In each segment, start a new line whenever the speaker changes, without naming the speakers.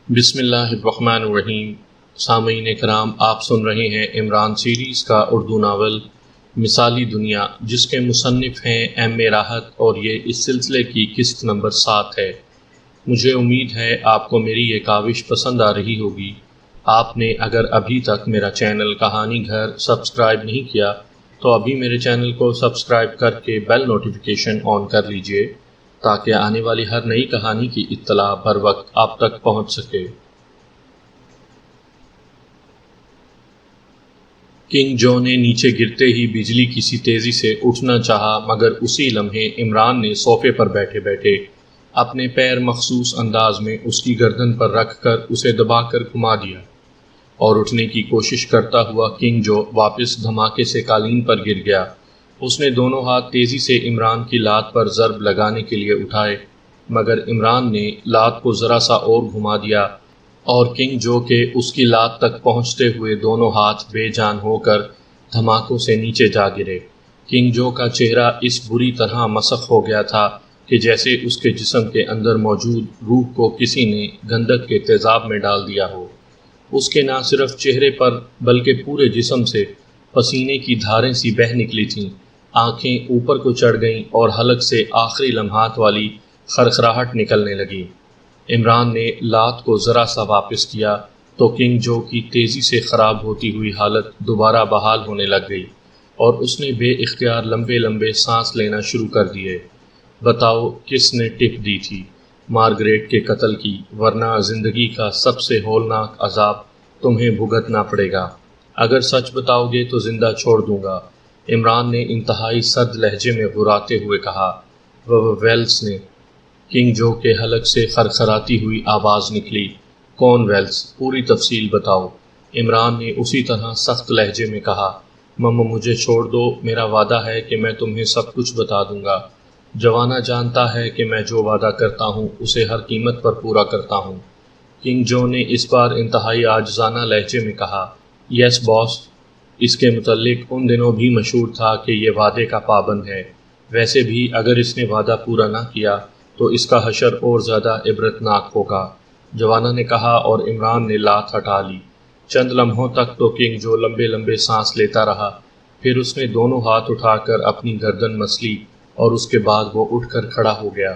بسم اللہ الرحمن الرحیم۔ سامعین کرام، آپ سن رہے ہیں عمران سیریز کا اردو ناول مثالی دنیا، جس کے مصنف ہیں ایم اے راحت، اور یہ اس سلسلے کی قسط نمبر 7 ہے۔ مجھے امید ہے آپ کو میری یہ کاوش پسند آ رہی ہوگی۔ آپ نے اگر ابھی تک میرا چینل کہانی گھر سبسکرائب نہیں کیا تو ابھی میرے چینل کو سبسکرائب کر کے بیل نوٹیفیکیشن آن کر لیجئے تاکہ آنے والی ہر نئی کہانی کی اطلاع بر وقت آپ تک پہنچ سکے۔ کنگ جو نے نیچے گرتے ہی بجلی کسی تیزی سے اٹھنا چاہا، مگر اسی لمحے عمران نے صوفے پر بیٹھے بیٹھے اپنے پیر مخصوص انداز میں اس کی گردن پر رکھ کر اسے دبا کر گھما دیا، اور اٹھنے کی کوشش کرتا ہوا کنگ جو واپس دھماکے سے قالین پر گر گیا۔ اس نے دونوں ہاتھ تیزی سے عمران کی لات پر ضرب لگانے کے لیے اٹھائے، مگر عمران نے لات کو ذرا سا اور گھما دیا، اور کنگ جو کے اس کی لات تک پہنچتے ہوئے دونوں ہاتھ بے جان ہو کر دھماکوں سے نیچے جا گرے۔ کنگ جو کا چہرہ اس بری طرح مسخ ہو گیا تھا کہ جیسے اس کے جسم کے اندر موجود روح کو کسی نے گندھک کے تیزاب میں ڈال دیا ہو۔ اس کے نہ صرف چہرے پر بلکہ پورے جسم سے پسینے کی دھاریں سی بہہ نکلی تھیں، آنکھیں اوپر کو چڑھ گئیں اور حلق سے آخری لمحات والی خرخراہٹ نکلنے لگی۔ عمران نے لات کو ذرا سا واپس کیا تو کنگ جو کی تیزی سے خراب ہوتی ہوئی حالت دوبارہ بحال ہونے لگ گئی، اور اس نے بے اختیار لمبے لمبے سانس لینا شروع کر دیے۔ بتاؤ کس نے ٹپ دی تھی مارگریٹ کے قتل کی، ورنہ زندگی کا سب سے ہولناک عذاب تمہیں بھگتنا پڑے گا۔ اگر سچ بتاؤ گے تو زندہ چھوڑ دوں گا، عمران نے انتہائی سرد لہجے میں غراتے ہوئے کہا۔ ویلس نے، کنگ جو کے حلق سے خرخراتی ہوئی آواز نکلی۔ کون ویلس؟ پوری تفصیل بتاؤ، عمران نے اسی طرح سخت لہجے میں کہا۔ مجھے چھوڑ دو، میرا وعدہ ہے کہ میں تمہیں سب کچھ بتا دوں گا۔ جوانہ جانتا ہے کہ میں جو وعدہ کرتا ہوں اسے ہر قیمت پر پورا کرتا ہوں، کنگ جو نے اس بار انتہائی عاجزانہ لہجے میں کہا۔ یس باس، اس کے متعلق ان دنوں بھی مشہور تھا کہ یہ وعدے کا پابند ہے۔ ویسے بھی اگر اس نے وعدہ پورا نہ کیا تو اس کا حشر اور زیادہ عبرتناک ہوگا، جوانہ نے کہا، اور عمران نے لات ہٹا لی۔ چند لمحوں تک تو کنگ جو لمبے لمبے سانس لیتا رہا، پھر اس نے دونوں ہاتھ اٹھا کر اپنی گردن مسلی، اور اس کے بعد وہ اٹھ کر کھڑا ہو گیا۔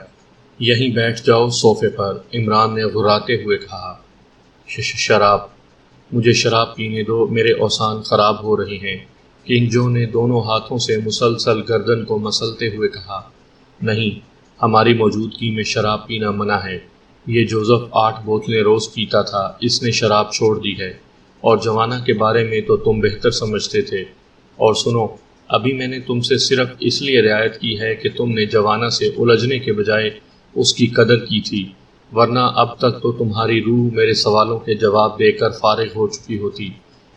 یہیں بیٹھ جاؤ صوفے پر، عمران نے غراتے ہوئے کہا۔ شراب، مجھے شراب پینے دو، میرے اوسان خراب ہو رہے ہیں، کنگ جو نے دونوں ہاتھوں سے مسلسل گردن کو مسلتے ہوئے کہا۔ نہیں، ہماری موجودگی میں شراب پینا منع ہے۔ یہ جوزف 8 بوتلیں روز پیتا تھا، اس نے شراب چھوڑ دی ہے، اور جوانہ کے بارے میں تو تم بہتر سمجھتے تھے۔ اور سنو، ابھی میں نے تم سے صرف اس لیے رعایت کی ہے کہ تم نے جوانہ سے الجھنے کے بجائے اس کی قدر کی تھی، ورنہ اب تک تو تمہاری روح میرے سوالوں کے جواب دے کر فارغ ہو چکی ہوتی،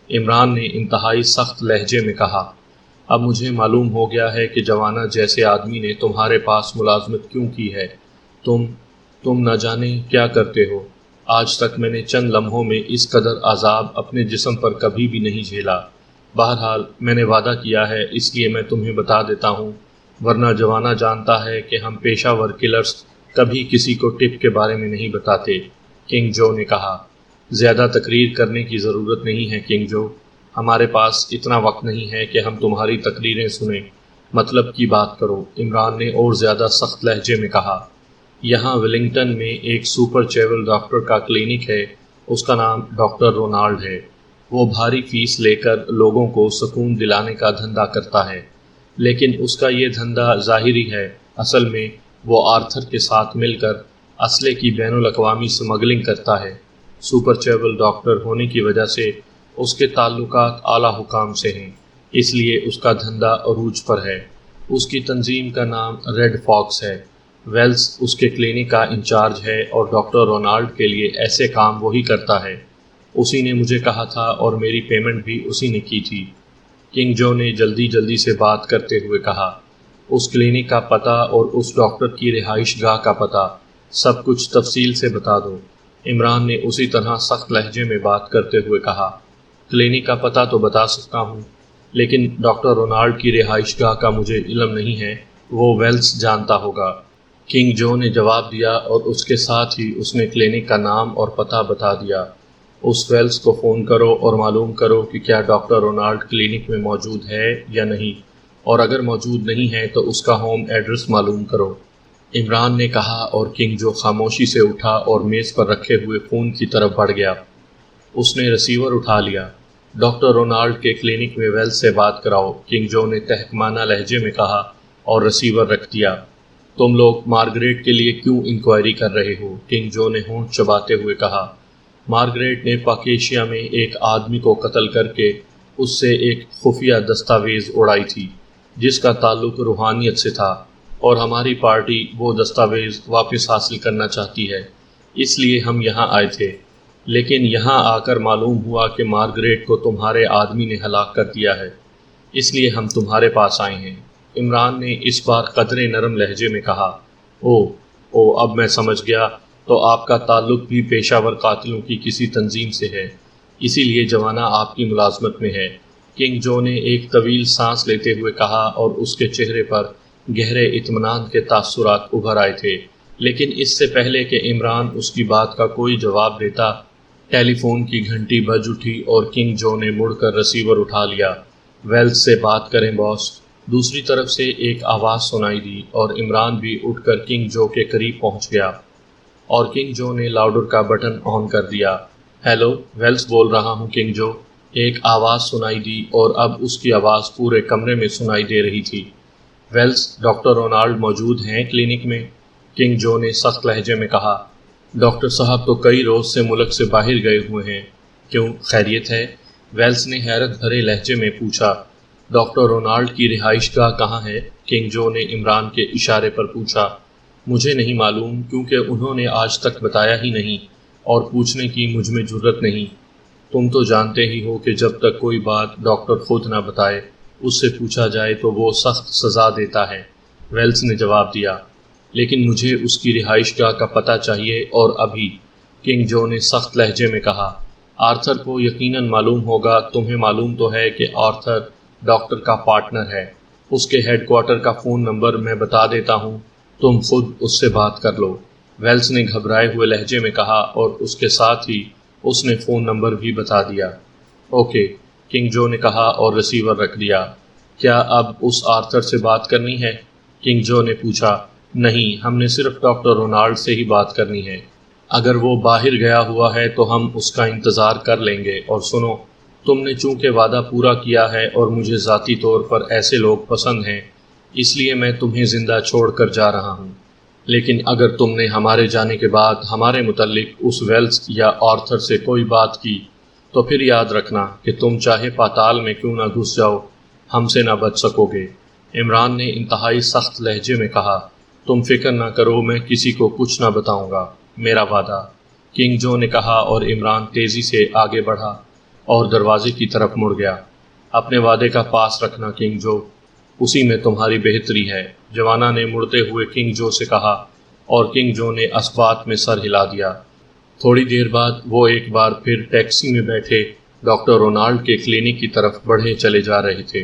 عمران نے انتہائی سخت لہجے میں کہا۔ اب مجھے معلوم ہو گیا ہے کہ جوانہ جیسے آدمی نے تمہارے پاس ملازمت کیوں کی ہے۔ تم نہ جانے کیا کرتے ہو۔ آج تک میں نے چند لمحوں میں اس قدر عذاب اپنے جسم پر کبھی بھی نہیں جھیلا۔ بہرحال میں نے وعدہ کیا ہے، اس لیے میں تمہیں بتا دیتا ہوں، ورنہ جوانہ جانتا ہے کہ ہم پیشہ ور کلرز کبھی کسی کو ٹپ کے بارے میں نہیں بتاتے، کنگ جو نے کہا۔ زیادہ تقریر کرنے کی ضرورت نہیں ہے کنگ جو، ہمارے پاس اتنا وقت نہیں ہے کہ ہم تمہاری تقریریں سنیں، مطلب کی بات کرو، عمران نے اور زیادہ سخت لہجے میں کہا۔ یہاں ولنگٹن میں ایک سپر چیول ڈاکٹر کا کلینک ہے، اس کا نام ڈاکٹر رونالڈ ہے۔ وہ بھاری فیس لے کر لوگوں کو سکون دلانے کا دھندا کرتا ہے، لیکن اس کا یہ دھندا ظاہری ہے، اصل میں وہ آرتھر کے ساتھ مل کر اسلحے کی بین الاقوامی سمگلنگ کرتا ہے۔ سپر چیول ڈاکٹر ہونے کی وجہ سے اس کے تعلقات اعلیٰ حکام سے ہیں، اس لیے اس کا دھندا عروج پر ہے۔ اس کی تنظیم کا نام ریڈ فاکس ہے۔ ویلس اس کے کلینک کا انچارج ہے، اور ڈاکٹر رونالڈ کے لیے ایسے کام وہی کرتا ہے۔ اسی نے مجھے کہا تھا، اور میری پیمنٹ بھی اسی نے کی تھی، کنگ جو نے جلدی سے بات کرتے ہوئے کہا۔ اس کلینک کا پتہ اور اس ڈاکٹر کی رہائش گاہ کا پتہ، سب کچھ تفصیل سے بتا دو، عمران نے اسی طرح سخت لہجے میں بات کرتے ہوئے کہا۔ کلینک کا پتہ تو بتا سکتا ہوں، لیکن ڈاکٹر رونالڈ کی رہائش گاہ کا مجھے علم نہیں ہے، وہ ویلس جانتا ہوگا۔ کنگ جو نے جواب دیا اور اس کے ساتھ ہی اس نے کلینک کا نام اور پتہ بتا دیا۔ اس ویلز کو فون کرو اور معلوم کرو کہ کیا ڈاکٹر رونالڈ کلینک میں موجود ہے یا نہیں، اور اگر موجود نہیں ہے تو اس کا ہوم ایڈریس معلوم کرو۔ عمران نے کہا اور کنگ جو خاموشی سے اٹھا اور میز پر رکھے ہوئے فون کی طرف بڑھ گیا۔ اس نے ریسیور اٹھا لیا۔ ڈاکٹر رونالڈ کے کلینک میں ویلز سے بات کراؤ، کنگ جو نے تحکمانہ لہجے میں کہا اور ریسیور رکھ دیا۔ تم لوگ مارگریٹ کے لیے کیوں انکوائری کر رہے ہو؟ کنگ جو نے ہونٹ چباتے ہوئے کہا۔ مارگریٹ نے پاکیشیا میں ایک آدمی کو قتل کر کے اس سے ایک خفیہ دستاویز اڑائی تھی جس کا تعلق روحانیت سے تھا، اور ہماری پارٹی وہ دستاویز واپس حاصل کرنا چاہتی ہے، اس لیے ہم یہاں آئے تھے۔ لیکن یہاں آ کر معلوم ہوا کہ مارگریٹ کو تمہارے آدمی نے ہلاک کر دیا ہے، اس لیے ہم تمہارے پاس آئے ہیں۔ عمران نے اس بار قدرے نرم لہجے میں کہا۔ او اب میں سمجھ گیا، تو آپ کا تعلق بھی پیشہ ور قاتلوں کی کسی تنظیم سے ہے، اسی لیے جوانہ آپ کی ملازمت میں ہے۔ کنگ جو نے ایک طویل سانس لیتے ہوئے کہا اور اس کے چہرے پر گہرے اطمینان کے تاثرات ابھر آئے تھے، لیکن اس سے پہلے کہ عمران اس کی بات کا کوئی جواب دیتا، ٹیلی فون کی گھنٹی بج اٹھی اور کنگ جو نے مڑ کر ریسیور اٹھا لیا۔ ویلز سے بات کریں باس۔ دوسری طرف سے ایک آواز سنائی دی اور عمران بھی اٹھ کر کنگ جو کے قریب پہنچ گیا، اور کنگ جو نے لاؤڈر کا بٹن آن کر دیا۔ ہیلو، ویلز بول رہا ہوں کنگ جو، ایک آواز سنائی دی اور اب اس کی آواز پورے کمرے میں سنائی دے رہی تھی۔ ویلز، ڈاکٹر رونالڈ موجود ہیں کلینک میں؟ کنگ جو نے سخت لہجے میں کہا۔ ڈاکٹر صاحب تو کئی روز سے ملک سے باہر گئے ہوئے ہیں، کیوں خیریت ہے؟ ویلز نے حیرت بھرے لہجے میں پوچھا۔ ڈاکٹر رونالڈ کی رہائش گاہ کہاں ہے؟ کنگ جو نے عمران کے اشارے پر پوچھا۔ مجھے نہیں معلوم، کیونکہ انہوں نے آج تک بتایا ہی نہیں، اور پوچھنے کی مجھ میں جرت نہیں۔ تم تو جانتے ہی ہو کہ جب تک کوئی بات ڈاکٹر خود نہ بتائے، اس سے پوچھا جائے تو وہ سخت سزا دیتا ہے، ویلز نے جواب دیا۔ لیکن مجھے اس کی رہائش گاہ کا پتہ چاہیے، اور ابھی، کنگ جو نے سخت لہجے میں کہا۔ آرتھر کو یقیناً معلوم ہوگا، تمہیں معلوم تو ہے کہ آرتھر ڈاکٹر کا پارٹنر ہے۔ اس کے ہیڈ کوارٹر کا فون نمبر میں بتا دیتا ہوں، تم خود اس سے بات کر لو، ویلز نے گھبرائے ہوئے لہجے میں کہا، اور اس کے ساتھ ہی اس نے فون نمبر بھی بتا دیا۔ اوکے، کنگ جو نے کہا اور ریسیور رکھ دیا۔ کیا اب اس آرتھر سے بات کرنی ہے؟ کنگ جو نے پوچھا۔ نہیں، ہم نے صرف ڈاکٹر رونالڈ سے ہی بات کرنی ہے۔ اگر وہ باہر گیا ہوا ہے تو ہم اس کا انتظار کر لیں گے۔ اور سنو، تم نے چونکہ وعدہ پورا کیا ہے اور مجھے ذاتی طور پر ایسے لوگ پسند ہیں، اس لیے میں تمہیں زندہ چھوڑ کر جا رہا ہوں۔ لیکن اگر تم نے ہمارے جانے کے بعد ہمارے متعلق اس ویلز یا آرتھر سے کوئی بات کی، تو پھر یاد رکھنا کہ تم چاہے پاتال میں کیوں نہ گھس جاؤ، ہم سے نہ بچ سکو گے۔ عمران نے انتہائی سخت لہجے میں کہا۔ تم فکر نہ کرو، میں کسی کو کچھ نہ بتاؤں گا، میرا وعدہ، کنگ جو نے کہا، اور عمران تیزی سے آگے بڑھا اور دروازے کی طرف مڑ گیا۔ اپنے وعدے کا پاس رکھنا کنگ جو، اسی میں تمہاری بہتری ہے، جوانہ نے مڑتے ہوئے کنگ جو سے کہا، اور کنگ جو نے اس بات میں سر ہلا دیا۔ تھوڑی دیر بعد وہ ایک بار پھر ٹیکسی میں بیٹھے ڈاکٹر رونالڈ کے کلینک کی طرف بڑھے چلے جا رہے تھے۔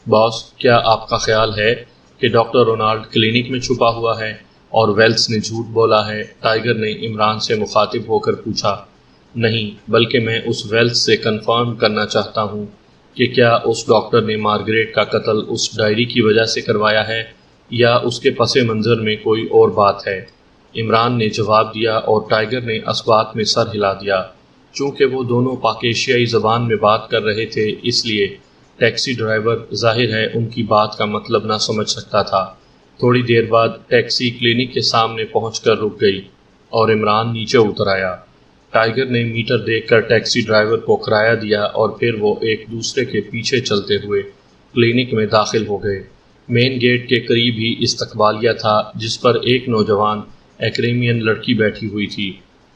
باس، کیا آپ کا خیال ہے کہ ڈاکٹر رونالڈ کلینک میں چھپا ہوا ہے اور ویلز نے جھوٹ بولا ہے؟ ٹائیگر نے عمران سے مخاطب ہو کر پوچھا۔ نہیں، بلکہ میں اس ویلز سے کنفرم کرنا چاہتا ہوں کہ کیا اس ڈاکٹر نے مارگریٹ کا قتل اس ڈائری کی وجہ سے کروایا ہے، یا اس کے پس منظر میں کوئی اور بات ہے؟ عمران نے جواب دیا اور ٹائیگر نے اس بات میں سر ہلا دیا۔ چونکہ وہ دونوں پاکیشیائی زبان میں بات کر رہے تھے، اس لیے ٹیکسی ڈرائیور ظاہر ہے ان کی بات کا مطلب نہ سمجھ سکتا تھا۔ تھوڑی دیر بعد ٹیکسی کلینک کے سامنے پہنچ کر رک گئی اور عمران نیچے اتر آیا۔ ٹائیگر نے میٹر دیکھ کر ٹیکسی ڈرائیور کو کرایہ دیا اور پھر وہ ایک دوسرے کے پیچھے چلتے ہوئے کلینک میں داخل ہو گئے۔ مین گیٹ کے قریب ہی استقبالیہ تھا جس پر ایک نوجوان ایکریمین لڑکی بیٹھی ہوئی تھی۔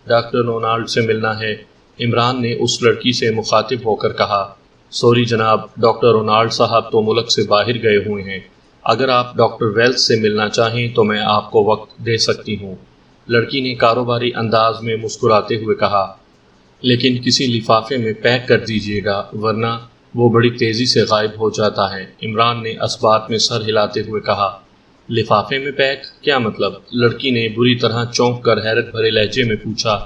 ڈاکٹر رونالڈ سے ملنا ہے، عمران نے اس لڑکی سے مخاطب ہو کر کہا۔ سوری جناب، ڈاکٹر رونالڈ صاحب تو ملک سے باہر گئے ہوئے ہیں، اگر آپ ڈاکٹر ویلز سے ملنا چاہیں تو میں آپ کو وقت دے سکتی ہوں، لڑکی نے کاروباری انداز میں مسکراتے ہوئے کہا۔ لیکن کسی لفافے میں پیک کر دیجیے گا، ورنہ وہ بڑی تیزی سے غائب ہو جاتا ہے، عمران نے اس بات میں سر ہلاتے ہوئے کہا۔ لفافے میں پیک؟ کیا مطلب؟ لڑکی نے بری طرح چونک کر حیرت بھرے لہجے میں پوچھا۔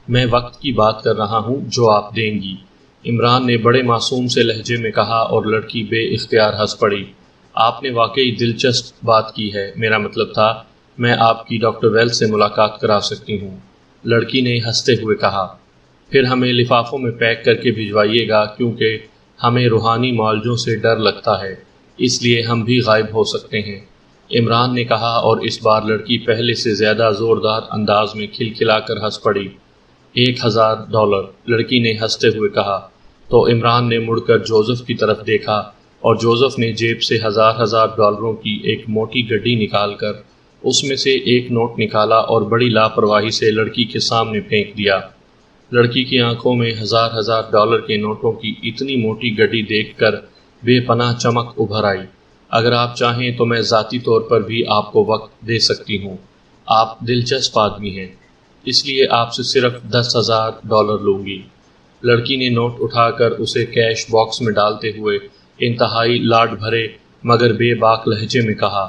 میں وقت کی بات کر رہا ہوں جو آپ دیں گی، عمران نے بڑے معصوم سے لہجے میں کہا، اور لڑکی بے اختیار ہنس پڑی۔ آپ نے واقعی دلچسپ بات کی ہے، میرا مطلب تھا میں آپ کی ڈاکٹر ویلز سے ملاقات کرا سکتی ہوں، لڑکی نے ہنستے ہوئے کہا۔ پھر ہمیں لفافوں میں پیک کر کے بھجوائیے گا، کیونکہ ہمیں روحانی معالجوں سے ڈر لگتا ہے، اس لیے ہم بھی غائب ہو سکتے ہیں، عمران نے کہا، اور اس بار لڑکی پہلے سے زیادہ زوردار انداز میں کھلکھلا کر ہنس پڑی۔ $1000، لڑکی نے ہنستے ہوئے کہا۔ تو عمران نے مڑ کر جوزف کی طرف دیکھا، اور جوزف نے جیب سے ہزار ڈالروں کی ایک موٹی گڈی نکال کر اس میں سے ایک نوٹ نکالا اور بڑی لاپرواہی سے لڑکی کے سامنے پھینک دیا۔ لڑکی کی آنکھوں میں $1000 کے نوٹوں کی اتنی موٹی گڈی دیکھ کر بے پناہ چمک ابھر آئی۔ اگر آپ چاہیں تو میں ذاتی طور پر بھی آپ کو وقت دے سکتی ہوں، آپ دلچسپ آدمی ہیں، اس لیے آپ سے صرف $10,000 لوں گی۔ لڑکی نے نوٹ اٹھا کر اسے کیش باکس میں ڈالتے ہوئے انتہائی لاڈ بھرے مگر بے باک لہجے میں کہا،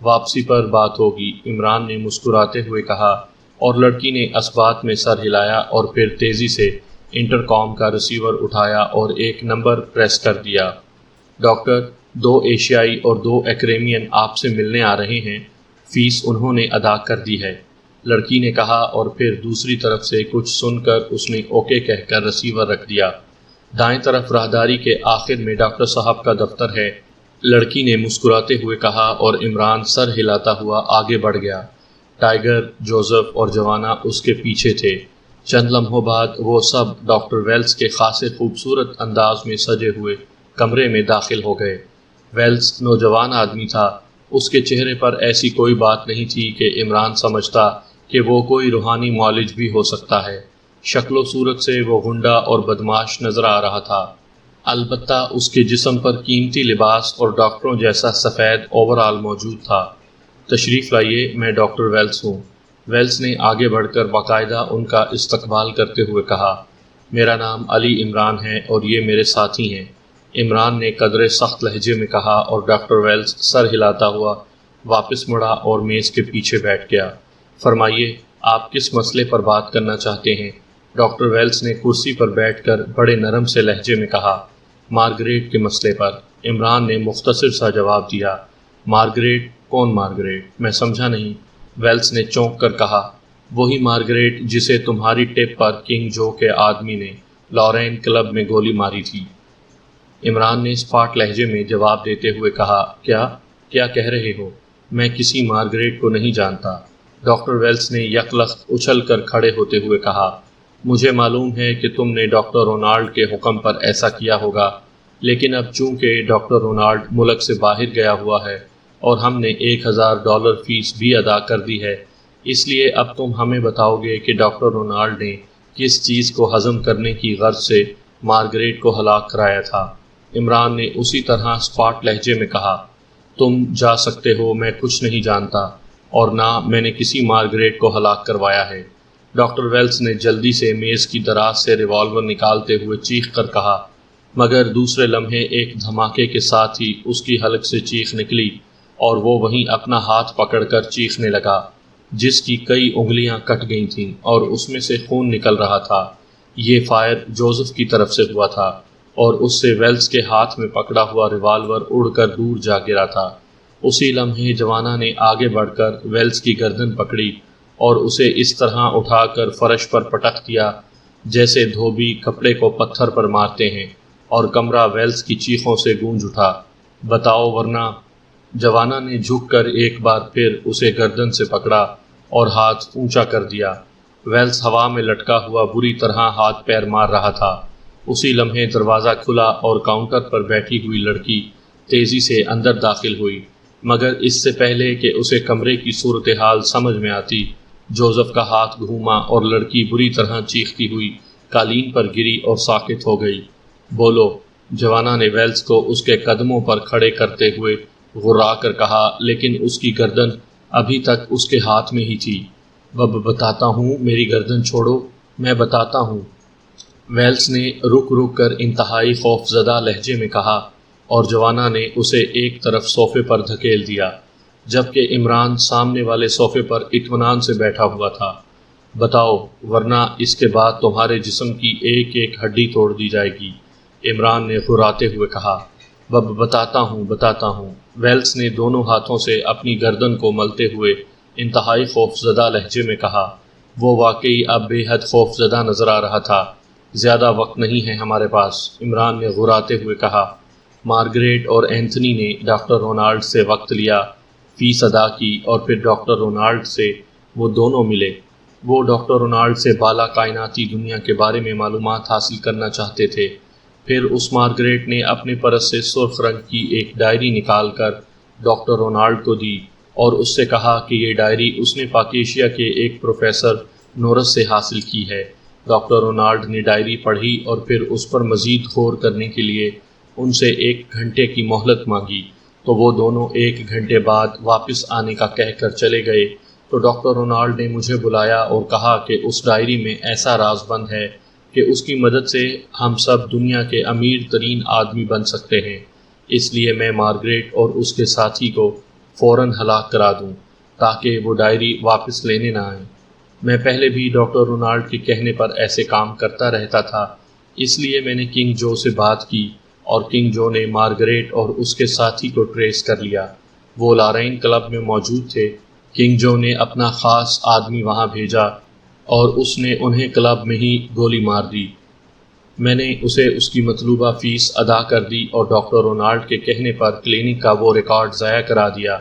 واپسی پر بات ہوگی، عمران نے مسکراتے ہوئے کہا، اور لڑکی نے اس بات میں سر ہلایا اور پھر تیزی سے انٹر کام کا ریسیور اٹھایا اور ایک نمبر پریس کر دیا۔ ڈاکٹر، 2 ایشیائی اور 2 ایکریمین آپ سے ملنے آ رہے ہیں، فیس انہوں نے ادا کر دی ہے، لڑکی نے کہا، اور پھر دوسری طرف سے کچھ سن کر اس نے اوکے کہہ کر ریسیور رکھ دیا۔ دائیں طرف راہداری کے آخر میں ڈاکٹر صاحب کا دفتر ہے، لڑکی نے مسکراتے ہوئے کہا، اور عمران سر ہلاتا ہوا آگے بڑھ گیا۔ ٹائیگر، جوزف اور جوانا اس کے پیچھے تھے۔ چند لمحوں بعد وہ سب ڈاکٹر ویلز کے خاصے خوبصورت انداز میں سجے ہوئے کمرے میں داخل ہو گئے۔ ویلز نوجوان آدمی تھا، اس کے چہرے پر ایسی کوئی بات نہیں تھی کہ عمران سمجھتا کہ وہ کوئی روحانی معالج بھی ہو سکتا ہے۔ شکل و صورت سے وہ غنڈہ اور بدماش نظر آ رہا تھا، البتہ اس کے جسم پر قیمتی لباس اور ڈاکٹروں جیسا سفید اوور آل موجود تھا۔ تشریف لائیے، میں ڈاکٹر ویلز ہوں، ویلز نے آگے بڑھ کر باقاعدہ ان کا استقبال کرتے ہوئے کہا۔ میرا نام علی عمران ہے اور یہ میرے ساتھی ہیں، عمران نے قدرے سخت لہجے میں کہا، اور ڈاکٹر ویلز سر ہلاتا ہوا واپس مڑا اور میز کے پیچھے بیٹھ گیا۔ فرمائیے، آپ کس مسئلے پر بات کرنا چاہتے ہیں؟ ڈاکٹر ویلز نے کرسی پر بیٹھ کر بڑے نرم سے لہجے میں کہا۔ مارگریٹ کے مسئلے پر، عمران نے مختصر سا جواب دیا۔ مارگریٹ؟ کون مارگریٹ؟ میں سمجھا نہیں، ویلز نے چونک کر کہا۔ وہی مارگریٹ جسے تمہاری ٹپ پر کنگ جو کے آدمی نے لارین کلب میں گولی ماری تھی، عمران نے اسپاٹ لہجے میں جواب دیتے ہوئے کہا۔ کیا کہہ رہے ہو؟ میں کسی مارگریٹ کو نہیں جانتا، ڈاکٹر ویلز نے یکلخت اچھل کر کھڑے ہوتے ہوئے کہا۔ مجھے معلوم ہے کہ تم نے ڈاکٹر رونالڈ کے حکم پر ایسا کیا ہوگا، لیکن اب چونکہ ڈاکٹر رونالڈ ملک سے باہر گیا ہوا ہے اور ہم نے $1000 فیس بھی ادا کر دی ہے، اس لیے اب تم ہمیں بتاؤ گے کہ ڈاکٹر رونالڈ نے کس چیز کو ہضم کرنے کی غرض سے مارگریٹ کو ہلاک کرایا تھا، عمران نے اسی طرح اسپاٹ لہجے میں کہا۔ تم جا سکتے ہو، میں کچھ نہیں جانتا، اور نہ میں نے کسی مارگریٹ کو ہلاک کروایا ہے، ڈاکٹر ویلز نے جلدی سے میز کی دراز سے ریوالور نکالتے ہوئے چیخ کر کہا، مگر دوسرے لمحے ایک دھماکے کے ساتھ ہی اس کی حلق سے چیخ نکلی اور وہ وہیں اپنا ہاتھ پکڑ کر چیخنے لگا، جس کی کئی انگلیاں کٹ گئی تھیں اور اس میں سے خون نکل رہا تھا۔ یہ فائر جوزف کی طرف سے ہوا تھا، اور اس سے ویلز کے ہاتھ میں پکڑا ہوا ریوالور اڑ کر دور جا گرا تھا۔ اسی لمحے جوانا نے آگے بڑھ کر ویلز کی گردن پکڑی اور اسے اس طرح اٹھا کر فرش پر پٹک دیا جیسے دھوبی کپڑے کو پتھر پر مارتے ہیں، اور کمرہ ویلز کی چیخوں سے گونج اٹھا۔ بتاؤ ورنہ، جوانا نے جھک کر ایک بار پھر اسے گردن سے پکڑا اور ہاتھ اونچا کر دیا۔ ویلز ہوا میں لٹکا ہوا بری طرح ہاتھ پیر مار رہا تھا۔ اسی لمحے دروازہ کھلا اور کاؤنٹر پر بیٹھی ہوئی لڑکی تیزی سے اندر داخل ہوئی، مگر اس سے پہلے کہ اسے کمرے کی صورتحال سمجھ میں آتی، جوزف کا ہاتھ گھوما اور لڑکی بری طرح چیختی ہوئی قالین پر گری اور ساکت ہو گئی۔ بولو، جوانا نے ویلز کو اس کے قدموں پر کھڑے کرتے ہوئے غرا کر کہا، لیکن اس کی گردن ابھی تک اس کے ہاتھ میں ہی تھی۔ بتاتا ہوں، میری گردن چھوڑو، میں بتاتا ہوں، ویلز نے رک کر انتہائی خوف زدہ لہجے میں کہا، اور جوانا نے اسے ایک طرف صوفے پر دھکیل دیا۔ جبکہ عمران سامنے والے صوفے پر اطمینان سے بیٹھا ہوا تھا۔ بتاؤ، ورنہ اس کے بعد تمہارے جسم کی ایک ایک ہڈی توڑ دی جائے گی، عمران نے غراتے ہوئے کہا۔ بتاتا ہوں، ویلس نے دونوں ہاتھوں سے اپنی گردن کو ملتے ہوئے انتہائی خوفزدہ لہجے میں کہا۔ وہ واقعی اب بے حد خوفزدہ نظر آ رہا تھا۔ زیادہ وقت نہیں ہے ہمارے پاس، عمران نے غراتے ہوئے کہا۔ مارگریٹ اور اینتھنی نے ڈاکٹر رونالڈ سے وقت لیا، فیس ادا کی اور پھر ڈاکٹر رونالڈ سے وہ دونوں ملے۔ وہ ڈاکٹر رونالڈ سے بالا کائناتی دنیا کے بارے میں معلومات حاصل کرنا چاہتے تھے۔ پھر اس مارگریٹ نے اپنے پرس سے سرخ رنگ کی ایک ڈائری نکال کر ڈاکٹر رونالڈ کو دی اور اس سے کہا کہ یہ ڈائری اس نے پاکیشیا کے ایک پروفیسر نورس سے حاصل کی ہے۔ ڈاکٹر رونالڈ نے ڈائری پڑھی اور پھر اس پر مزید غور کرنے کے لیے ان سے 1 گھنٹے کی مہلت مانگی، تو وہ دونوں 1 گھنٹے بعد واپس آنے کا کہہ کر چلے گئے۔ تو ڈاکٹر رونالڈ نے مجھے بلایا اور کہا کہ اس ڈائری میں ایسا راز بند ہے کہ اس کی مدد سے ہم سب دنیا کے امیر ترین آدمی بن سکتے ہیں، اس لیے میں مارگریٹ اور اس کے ساتھی کو فوراً ہلاک کرا دوں تاکہ وہ ڈائری واپس لینے نہ آئیں۔ میں پہلے بھی ڈاکٹر رونالڈ کے کہنے پر ایسے کام کرتا رہتا تھا، اس لیے میں نے کنگ جو سے بات کی اور کنگ جو نے مارگریٹ اور اس کے ساتھی کو ٹریس کر لیا۔ وہ لارین کلب میں موجود تھے۔ کنگ جو نے اپنا خاص آدمی وہاں بھیجا اور اس نے انہیں کلب میں ہی گولی مار دی۔ میں نے اسے اس کی مطلوبہ فیس ادا کر دی اور ڈاکٹر رونالڈ کے کہنے پر کلینک کا وہ ریکارڈ ضائع کرا دیا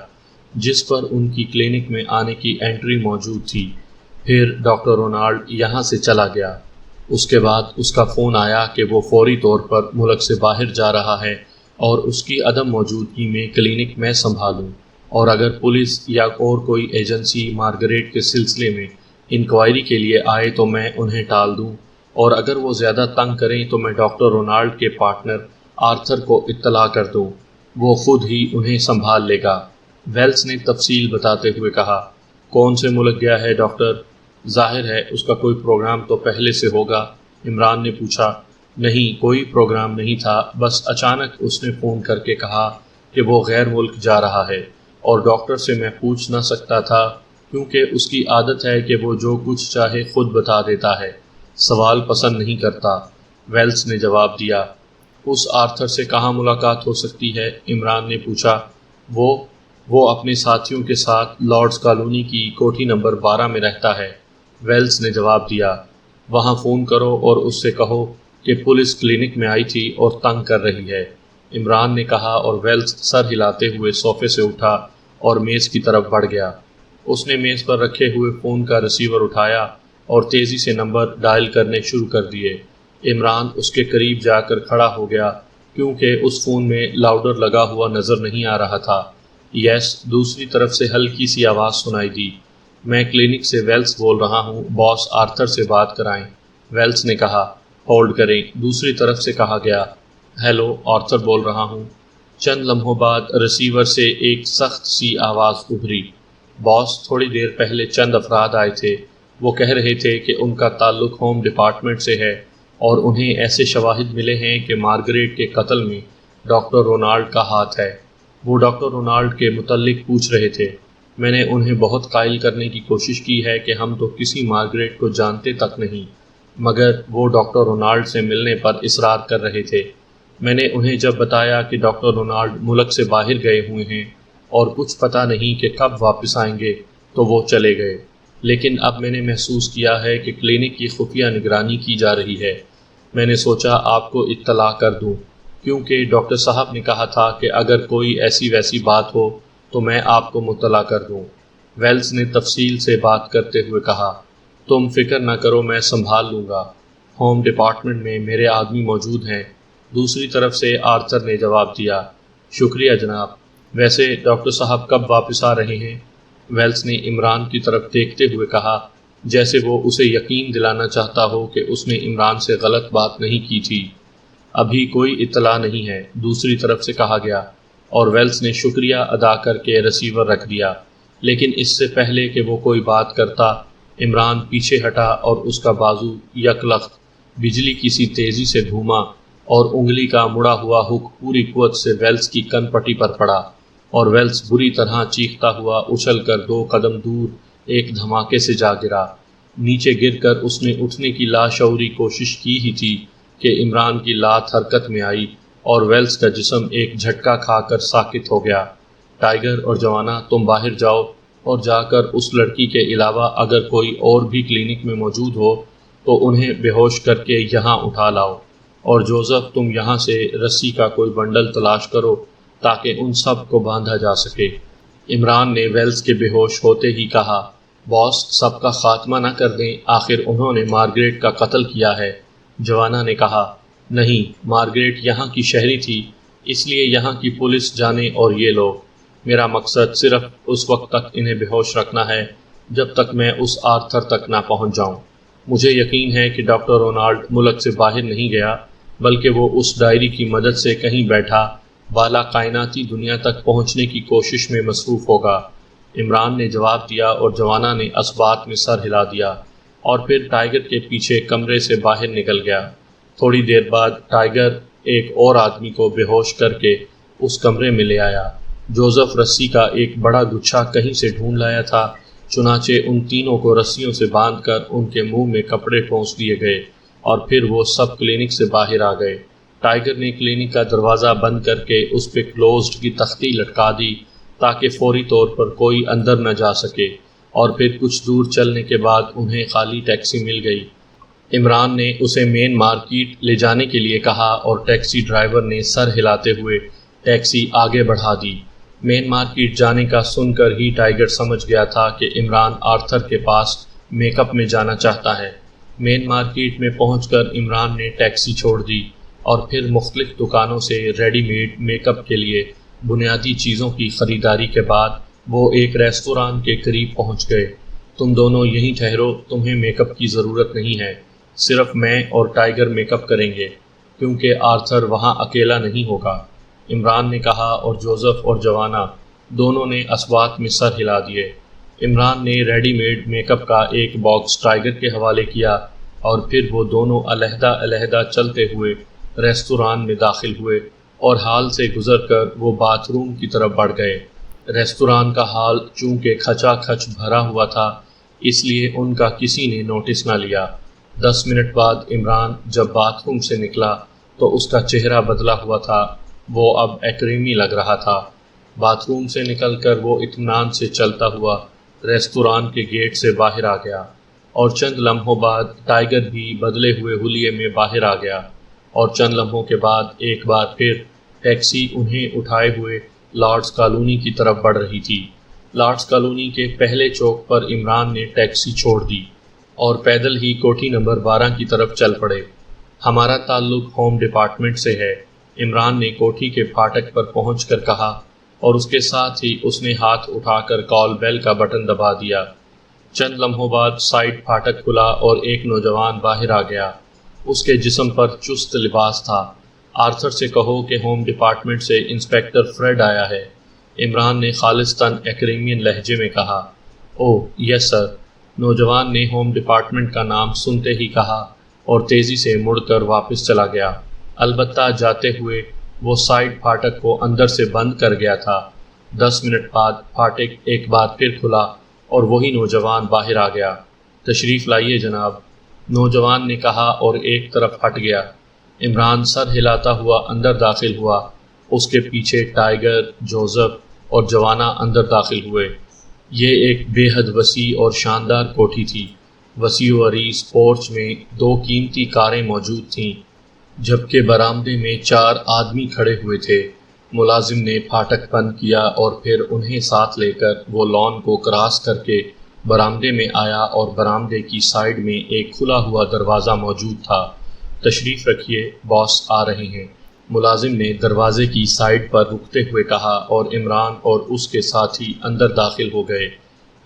جس پر ان کی کلینک میں آنے کی انٹری موجود تھی۔ پھر ڈاکٹر رونالڈ یہاں سے چلا گیا۔ اس کے بعد اس کا فون آیا کہ وہ فوری طور پر ملک سے باہر جا رہا ہے اور اس کی عدم موجودگی میں کلینک میں سنبھالوں، اور اگر پولیس یا اور کوئی ایجنسی مارگریٹ کے سلسلے میں انکوائری کے لیے آئے تو میں انہیں ٹال دوں، اور اگر وہ زیادہ تنگ کریں تو میں ڈاکٹر رونالڈ کے پارٹنر آرتھر کو اطلاع کر دوں، وہ خود ہی انہیں سنبھال لے گا۔ ویلس نے تفصیل بتاتے ہوئے کہا۔ کون سے ملک گیا ہے ڈاکٹر؟ ظاہر ہے اس کا کوئی پروگرام تو پہلے سے ہوگا، عمران نے پوچھا۔ نہیں، کوئی پروگرام نہیں تھا، بس اچانک اس نے فون کر کے کہا کہ وہ غیر ملک جا رہا ہے، اور ڈاکٹر سے میں پوچھ نہ سکتا تھا کیونکہ اس کی عادت ہے کہ وہ جو کچھ چاہے خود بتا دیتا ہے، سوال پسند نہیں کرتا، ویلس نے جواب دیا۔ اس آرتھر سے کہاں ملاقات ہو سکتی ہے؟ عمران نے پوچھا۔ وہ اپنے ساتھیوں کے ساتھ لارڈز کالونی کی کوٹھی نمبر 12 میں رہتا ہے، ویلس نے جواب دیا۔ وہاں فون کرو اور اس سے کہو کہ پولیس کلینک میں آئی تھی اور تنگ کر رہی ہے، عمران نے کہا، اور ویلس سر ہلاتے ہوئے صوفے سے اٹھا اور میز کی طرف بڑھ گیا۔ اس نے میز پر رکھے ہوئے فون کا ریسیور اٹھایا اور تیزی سے نمبر ڈائل کرنے شروع کر دیے۔ عمران اس کے قریب جا کر کھڑا ہو گیا کیونکہ اس فون میں لاؤڈر لگا ہوا نظر نہیں آ رہا تھا۔ یس، دوسری طرف سے ہلکی سی آواز سنائی دی۔ میں کلینک سے ویلس بول رہا ہوں، باس آرتھر سے بات کرائیں، ویلس نے کہا۔ ہولڈ کریں، دوسری طرف سے کہا گیا۔ ہیلو، آرتھر بول رہا ہوں۔ چند لمحوں بعد ریسیور سے ایک سخت سی آواز ابھری۔ باس، تھوڑی دیر پہلے چند افراد آئے تھے، وہ کہہ رہے تھے کہ ان کا تعلق ہوم ڈپارٹمنٹ سے ہے اور انہیں ایسے شواہد ملے ہیں کہ مارگریٹ کے قتل میں ڈاکٹر رونالڈ کا ہاتھ ہے۔ وہ ڈاکٹر رونالڈ کے متعلق پوچھ رہے تھے۔ میں نے انہیں بہت قائل کرنے کی کوشش کی ہے کہ ہم تو کسی مارگریٹ کو جانتے تک نہیں، مگر وہ ڈاکٹر رونالڈ سے ملنے پر اصرار کر رہے تھے۔ میں نے انہیں جب بتایا کہ ڈاکٹر رونالڈ ملک سے باہر گئے ہوئے ہیں اور کچھ پتہ نہیں کہ کب واپس آئیں گے تو وہ چلے گئے، لیکن اب میں نے محسوس کیا ہے کہ کلینک کی خفیہ نگرانی کی جا رہی ہے۔ میں نے سوچا آپ کو اطلاع کر دوں، کیونکہ ڈاکٹر صاحب نے کہا تھا کہ اگر کوئی ایسی ویسی بات ہو تو میں آپ کو مطلع کر دوں۔ ویلس نے تفصیل سے بات کرتے ہوئے کہا۔ تم فکر نہ کرو، میں سنبھال لوں گا، ہوم ڈپارٹمنٹ میں میرے آدمی موجود ہیں، دوسری طرف سے آرتھر نے جواب دیا۔ شکریہ جناب، ویسے ڈاکٹر صاحب کب واپس آ رہے ہیں؟ ویلس نے عمران کی طرف دیکھتے ہوئے کہا، جیسے وہ اسے یقین دلانا چاہتا ہو کہ اس نے عمران سے غلط بات نہیں کی تھی۔ ابھی کوئی اطلاع نہیں ہے، دوسری طرف سے کہا گیا، اور ویلس نے شکریہ ادا کر کے ریسیور رکھ دیا۔ لیکن اس سے پہلے کہ وہ کوئی بات کرتا، عمران پیچھے ہٹا اور اس کا بازو یک لخت بجلی کی سی تیزی سے گھوما اور انگلی کا مڑا ہوا ہک پوری قوت سے ویلس کی کن پٹی پر پڑا۔ اور ویلس بری طرح چیختا ہوا اچھل کر 2 قدم دور ایک دھماکے سے جا گرا۔ نیچے گر کر اس نے اٹھنے کی لاشعوری کوشش کی ہی تھی کہ عمران کی لات حرکت میں آئی اور ویلس کا جسم ایک جھٹکا کھا کر ساکت ہو گیا۔ ٹائیگر اور جوانا، تم باہر جاؤ اور جا کر اس لڑکی کے علاوہ اگر کوئی اور بھی کلینک میں موجود ہو تو انہیں بے ہوش کر کے یہاں اٹھا لاؤ، اور جوزف تم یہاں سے رسی کا کوئی بنڈل تلاش کرو تاکہ ان سب کو باندھا جا سکے۔ عمران نے ویلس کے بے ہوش ہوتے ہی کہا، باس سب کا خاتمہ نہ کر دیں، آخر انہوں نے مارگریٹ کا قتل کیا ہے۔ جوانا نے کہا، نہیں، مارگریٹ یہاں کی شہری تھی، اس لیے یہاں کی پولیس جانے اور یہ لوگ۔ میرا مقصد صرف اس وقت تک انہیں بے ہوش رکھنا ہے جب تک میں اس آرتھر تک نہ پہنچ جاؤں۔ مجھے یقین ہے کہ ڈاکٹر رونالڈ ملک سے باہر نہیں گیا، بلکہ وہ اس ڈائری کی مدد سے کہیں بیٹھا بالا کائناتی دنیا تک پہنچنے کی کوشش میں مصروف ہوگا۔ عمران نے جواب دیا اور جوانا نے اس بات میں سر ہلا دیا اور پھر ٹائیگر کے پیچھے کمرے سے باہر نکل گیا۔ تھوڑی دیر بعد ٹائیگر ایک اور آدمی کو بے ہوش کر کے اس کمرے میں لے آیا۔ جوزف رسی کا ایک بڑا گچھا کہیں سے ڈھونڈ لایا تھا، چنانچہ ان تینوں کو رسیوں سے باندھ کر ان کے منہ میں کپڑے ٹھونس دیے گئے اور پھر وہ سب کلینک سے باہر آ گئے۔ ٹائیگر نے کلینک کا دروازہ بند کر کے اس پہ کلوزڈ کی تختی لٹکا دی تاکہ فوری طور پر کوئی اندر نہ جا سکے، اور پھر کچھ دور چلنے کے بعد انہیں خالی ٹیکسی مل گئی۔ عمران نے اسے مین مارکیٹ لے جانے کے لیے کہا اور ٹیکسی ڈرائیور نے سر ہلاتے ہوئے ٹیکسی آگے بڑھا دی۔ مین مارکیٹ جانے کا سن کر ہی ٹائیگر سمجھ گیا تھا کہ عمران آرتھر کے پاس میک اپ میں جانا چاہتا ہے۔ مین مارکیٹ میں پہنچ کر عمران نے ٹیکسی چھوڑ دی اور پھر مختلف دکانوں سے ریڈی میڈ میک اپ کے لیے بنیادی چیزوں کی خریداری کے بعد وہ ایک ریستوران کے قریب پہنچ گئے۔ تم دونوں یہیں ٹھہرو، تمہیں میک اپ کی ضرورت نہیں ہے، صرف میں اور ٹائیگر میک اپ کریں گے، کیونکہ آرتھر وہاں اکیلا نہیں ہوگا، عمران نے کہا، اور جوزف اور جوانا دونوں نے اسوات میں سر ہلا دیے۔ عمران نے ریڈی میڈ میک اپ کا ایک باکس ٹائیگر کے حوالے کیا اور پھر وہ دونوں علیحدہ علیحدہ چلتے ہوئے ریستوران میں داخل ہوئے اور ہال سے گزر کر وہ باتھ روم کی طرف بڑھ گئے۔ ریستوران کا ہال چونکہ کھچا کھچ بھرا ہوا تھا، اس لیے ان کا کسی نے نوٹس نہ لیا۔ 10 منٹ بعد عمران جب باتھ روم سے نکلا تو اس کا چہرہ بدلا ہوا تھا، وہ اب ایکریمی لگ رہا تھا۔ باتھ روم سے نکل کر وہ اطمینان سے چلتا ہوا ریستوران کے گیٹ سے باہر آ گیا، اور چند لمحوں بعد ٹائیگر بھی بدلے ہوئے حلیے میں باہر آ گیا، اور چند لمحوں کے بعد ایک بار پھر ٹیکسی انہیں اٹھائے ہوئے لارڈز کالونی کی طرف بڑھ رہی تھی۔ لارڈز کالونی کے پہلے چوک پر عمران نے ٹیکسی چھوڑ دی اور پیدل ہی کوٹھی نمبر 12 کی طرف چل پڑے۔ ہمارا تعلق ہوم ڈپارٹمنٹ سے ہے، عمران نے کوٹھی کے پھاٹک پر پہنچ کر کہا، اور اس کے ساتھ ہی اس نے ہاتھ اٹھا کر کال بیل کا بٹن دبا دیا۔ چند لمحوں بعد سائڈ پھاٹک کھلا اور ایک نوجوان باہر آ گیا۔ اس کے جسم پر چست لباس تھا۔ آرتھر سے کہو کہ ہوم ڈپارٹمنٹ سے انسپیکٹر فریڈ آیا ہے، عمران نے خالصتاً ایکریمین لہجے میں کہا۔ اوہ یس سر، نوجوان نے ہوم ڈپارٹمنٹ کا نام سنتے ہی کہا اور تیزی سے مڑ کر واپس چلا گیا۔ البتہ جاتے ہوئے وہ سائڈ پھاٹک کو اندر سے بند کر گیا تھا۔ 10 منٹ بعد پھاٹک ایک بار پھر کھلا اور وہی نوجوان باہر آ گیا۔ تشریف لائیے جناب، نوجوان نے کہا اور ایک طرف ہٹ گیا۔ عمران سر ہلاتا ہوا اندر داخل ہوا، اس کے پیچھے ٹائیگر، جوزف اور جوانا اندر داخل ہوئے۔ یہ ایک بے حد وسیع اور شاندار کوٹھی تھی۔ وسیع و عریض پورچ میں 2 قیمتی کاریں موجود تھیں، جبکہ برآمدے میں 4 آدمی کھڑے ہوئے تھے۔ ملازم نے پھاٹک بند کیا اور پھر انہیں ساتھ لے کر وہ لان کو کراس کر کے برآمدے میں آیا، اور برآمدے کی سائیڈ میں ایک کھلا ہوا دروازہ موجود تھا۔ تشریف رکھیے، باس آ رہے ہیں، ملازم نے دروازے کی سائیڈ پر رکتے ہوئے کہا، اور عمران اور اس کے ساتھی اندر داخل ہو گئے۔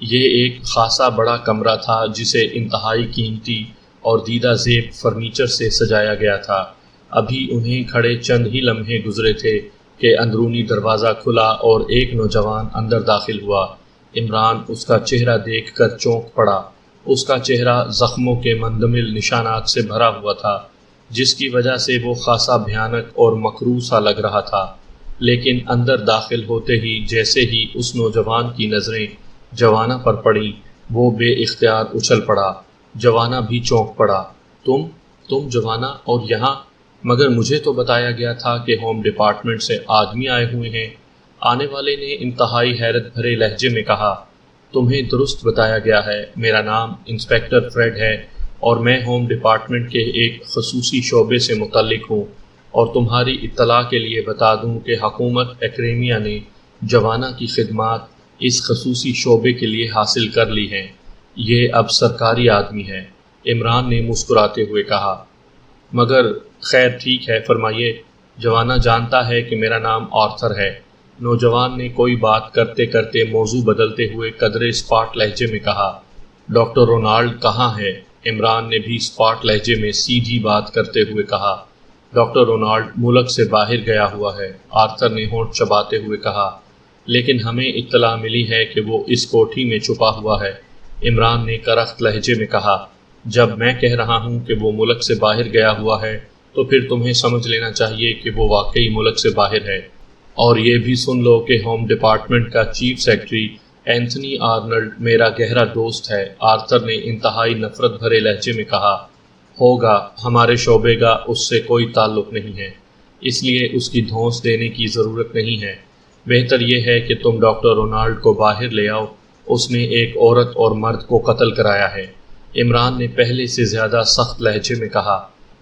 یہ ایک خاصا بڑا کمرہ تھا جسے انتہائی قیمتی اور دیدہ زیب فرنیچر سے سجایا گیا تھا۔ ابھی انہیں کھڑے چند ہی لمحے گزرے تھے کہ اندرونی دروازہ کھلا اور ایک نوجوان اندر داخل ہوا۔ عمران اس کا چہرہ دیکھ کر چونک پڑا۔ اس کا چہرہ زخموں کے مندمل نشانات سے بھرا ہوا تھا، جس کی وجہ سے وہ خاصا بھیانک اور مکروہ سا لگ رہا تھا۔ لیکن اندر داخل ہوتے ہی جیسے ہی اس نوجوان کی نظریں جوانہ پر پڑیں وہ بے اختیار اچھل پڑا۔ جوانہ بھی چونک پڑا۔ تم جوانہ اور یہاں؟ مگر مجھے تو بتایا گیا تھا کہ ہوم ڈپارٹمنٹ سے آدمی آئے ہوئے ہیں۔ آنے والے نے انتہائی حیرت بھرے لہجے میں کہا، تمہیں درست بتایا گیا ہے، میرا نام انسپکٹر فریڈ ہے اور میں ہوم ڈپارٹمنٹ کے ایک خصوصی شعبے سے متعلق ہوں، اور تمہاری اطلاع کے لیے بتا دوں کہ حکومت ایکریمیا نے جوانہ کی خدمات اس خصوصی شعبے کے لیے حاصل کر لی ہیں۔ یہ اب سرکاری آدمی ہے، عمران نے مسکراتے ہوئے کہا۔ مگر خیر ٹھیک ہے، فرمائیے۔ جوانہ جانتا ہے کہ میرا نام آرتھر ہے۔ نوجوان نے کوئی بات کرتے کرتے موضوع بدلتے ہوئے قدرے اسپاٹ لہجے میں کہا، ڈاکٹر رونالڈ کہاں ہے؟ عمران نے بھی اسپاٹ لہجے میں سیدھی بات کرتے ہوئے کہا، ڈاکٹر رونالڈ ملک سے باہر گیا ہوا ہے۔ آرتھر نے ہونٹ چباتے ہوئے کہا، لیکن ہمیں اطلاع ملی ہے کہ وہ اس کوٹھی میں چھپا ہوا ہے۔ عمران نے کرخت لہجے میں کہا، جب میں کہہ رہا ہوں کہ وہ ملک سے باہر گیا ہوا ہے تو پھر تمہیں سمجھ لینا چاہیے کہ وہ واقعی ملک سے باہر ہے۔ اور یہ بھی سن لو کہ ہوم ڈپارٹمنٹ کا چیف سیکرٹری اینتھنی آرنلڈ میرا گہرا دوست ہے۔ آرتھر نے انتہائی نفرت بھرے لہجے میں کہا، ہوگا، ہمارے شعبے کا اس سے کوئی تعلق نہیں ہے، اس لیے اس کی دھونس دینے کی ضرورت نہیں ہے۔ بہتر یہ ہے کہ تم ڈاکٹر رونالڈ کو باہر لے آؤ، اس نے ایک عورت اور مرد کو قتل کرایا ہے۔ عمران نے پہلے سے زیادہ سخت لہجے میں کہا،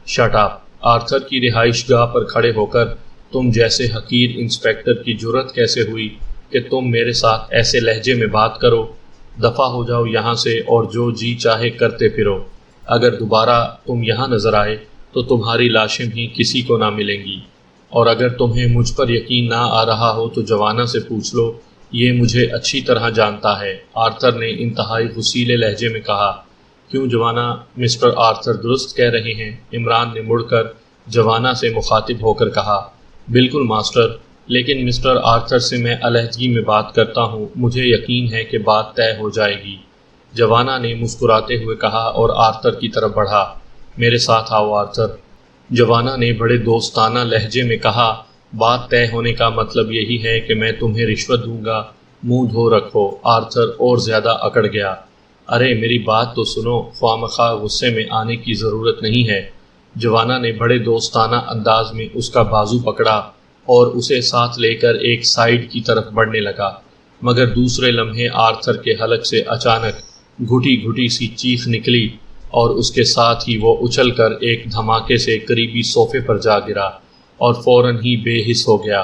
شٹ اپ۔ آرتھر کی رہائش گاہ پر کھڑے ہو کر تم جیسے حقیر انسپکٹر کی جرأت کیسے ہوئی کہ تم میرے ساتھ ایسے لہجے میں بات کرو؟ دفع ہو جاؤ یہاں سے اور جو جی چاہے کرتے پھرو۔ اگر دوبارہ تم یہاں نظر آئے تو تمہاری لاشیں بھی کسی کو نہ ملیں گی، اور اگر تمہیں مجھ پر یقین نہ آ رہا ہو تو جوانہ سے پوچھ لو، یہ مجھے اچھی طرح جانتا ہے۔ آرتھر نے انتہائی غصیلے لہجے میں کہا، کیوں جوانہ؟ مسٹر آرتھر درست کہہ رہے ہیں۔ عمران نے مڑ کر جوانہ سے مخاطب ہو کر کہا، بالکل ماسٹر، لیکن مسٹر آرتھر سے میں علیحدگی میں بات کرتا ہوں، مجھے یقین ہے کہ بات طے ہو جائے گی۔ جوانہ نے مسکراتے ہوئے کہا اور آرتھر کی طرف بڑھا، میرے ساتھ آؤ آرتھر۔ جوانہ نے بڑے دوستانہ لہجے میں کہا، بات طے ہونے کا مطلب یہی ہے کہ میں تمہیں رشوت دوں گا، منہ دھو رکھو۔ آرتھر اور زیادہ اکڑ گیا، ارے میری بات تو سنو، خواہ مخواہ غصے میں آنے کی ضرورت نہیں ہے۔ جوانہ نے بڑے دوستانہ انداز میں اس کا بازو پکڑا اور اسے ساتھ لے کر ایک سائیڈ کی طرف بڑھنے لگا، مگر دوسرے لمحے آرتھر کے حلق سے اچانک گھٹی گھٹی سی چیخ نکلی اور اس کے ساتھ ہی وہ اچھل کر ایک دھماکے سے قریبی صوفے پر جا گرا اور فوراً ہی بے حس ہو گیا۔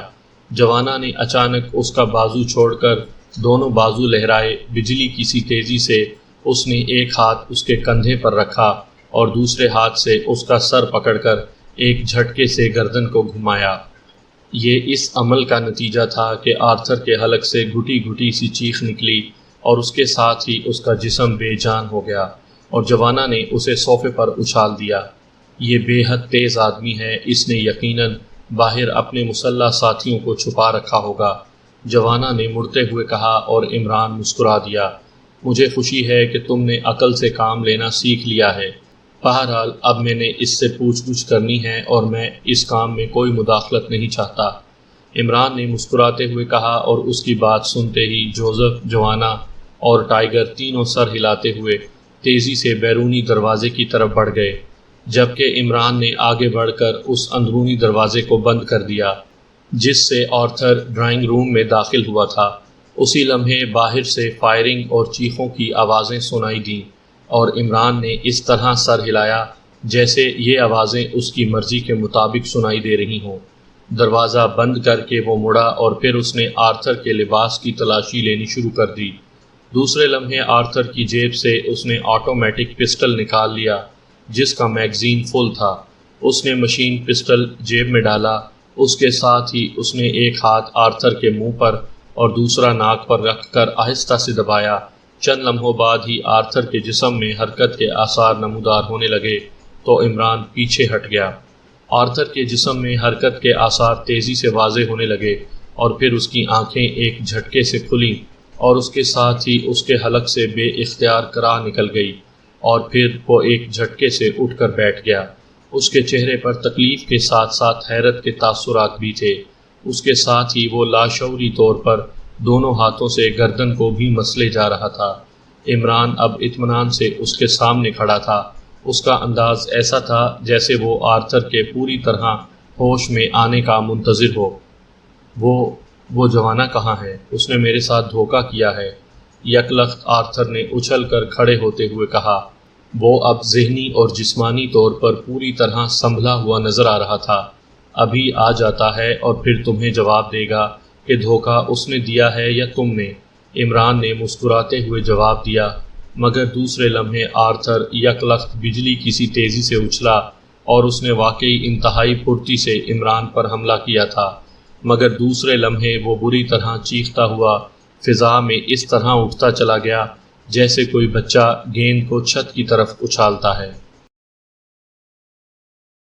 جوانہ نے اچانک اس کا بازو چھوڑ کر دونوں بازو لہرائے، بجلی کی سی تیزی سے اس نے ایک ہاتھ اس کے کندھے پر رکھا اور دوسرے ہاتھ سے اس کا سر پکڑ کر ایک جھٹکے سے گردن کو گھمایا۔ یہ اس عمل کا نتیجہ تھا کہ آرتھر کے حلق سے گھٹی گھٹی سی چیخ نکلی اور اس کے ساتھ ہی اس کا جسم بے جان ہو گیا اور جوانہ نے اسے صوفے پر اچھال دیا۔ یہ بے حد تیز آدمی ہے، اس نے یقیناً باہر اپنے مسلح ساتھیوں کو چھپا رکھا ہوگا، جوانہ نے مڑتے ہوئے کہا اور عمران مسکرا دیا، مجھے خوشی ہے کہ تم نے عقل سے کام لینا سیکھ لیا ہے۔ بہرحال اب میں نے اس سے پوچھ گچھ کرنی ہے اور میں اس کام میں کوئی مداخلت نہیں چاہتا۔ عمران نے مسکراتے ہوئے کہا اور اس کی بات سنتے ہی جوزف، جوانہ اور ٹائیگر تینوں سر ہلاتے ہوئے تیزی سے بیرونی دروازے کی طرف بڑھ گئے، جبکہ عمران نے آگے بڑھ کر اس اندرونی دروازے کو بند کر دیا جس سے آرتھر ڈرائنگ روم میں داخل ہوا تھا۔ اسی لمحے باہر سے فائرنگ اور چیخوں کی آوازیں سنائی دیں اور عمران نے اس طرح سر ہلایا جیسے یہ آوازیں اس کی مرضی کے مطابق سنائی دے رہی ہوں۔ دروازہ بند کر کے وہ مڑا اور پھر اس نے آرتھر کے لباس کی تلاشی لینی شروع کر دی۔ دوسرے لمحے آرتھر کی جیب سے اس نے آٹومیٹک پسٹل نکال لیا جس کا میگزین فل تھا۔ اس نے مشین پسٹل جیب میں ڈالا، اس کے ساتھ ہی اس نے ایک ہاتھ آرتھر کے منہ پر اور دوسرا ناک پر رکھ کر آہستہ سے دبایا۔ چند لمحوں بعد ہی آرتھر کے جسم میں حرکت کے آثار نمودار ہونے لگے تو عمران پیچھے ہٹ گیا۔ آرتھر کے جسم میں حرکت کے آثار تیزی سے واضح ہونے لگے اور پھر اس کی آنکھیں ایک جھٹکے سے کھلیں اور اس کے ساتھ ہی اس کے حلق سے بے اختیار کراہ نکل گئی اور پھر وہ ایک جھٹکے سے اٹھ کر بیٹھ گیا۔ اس کے چہرے پر تکلیف کے ساتھ ساتھ حیرت کے تاثرات بھی تھے۔ اس کے ساتھ ہی وہ لاشعوری طور پر دونوں ہاتھوں سے گردن کو بھی مسلے جا رہا تھا۔ عمران اب اطمینان سے اس کے سامنے کھڑا تھا۔ اس کا انداز ایسا تھا جیسے وہ آرتھر کے پوری طرح ہوش میں آنے کا منتظر ہو۔ وہ جوانہ کہاں ہے؟ اس نے میرے ساتھ دھوکہ کیا ہے، یکلخت آرتھر نے اچھل کر کھڑے ہوتے ہوئے کہا۔ وہ اب ذہنی اور جسمانی طور پر پوری طرح سنبھلا ہوا نظر آ رہا تھا۔ ابھی آ جاتا ہے اور پھر تمہیں جواب دے گا کہ دھوکہ اس نے دیا ہے یا تم نے۔ عمران نے مسکراتے ہوئے جواب دیا، مگر دوسرے لمحے آرتھر یکلخت بجلی کسی تیزی سے اچھلا اور اس نے واقعی انتہائی پھرتی سے عمران پر حملہ کیا تھا، مگر دوسرے لمحے وہ بری طرح چیختا ہوا فضا میں اس طرح اٹھتا چلا گیا جیسے کوئی بچہ گیند کو چھت کی طرف اچھالتا ہے۔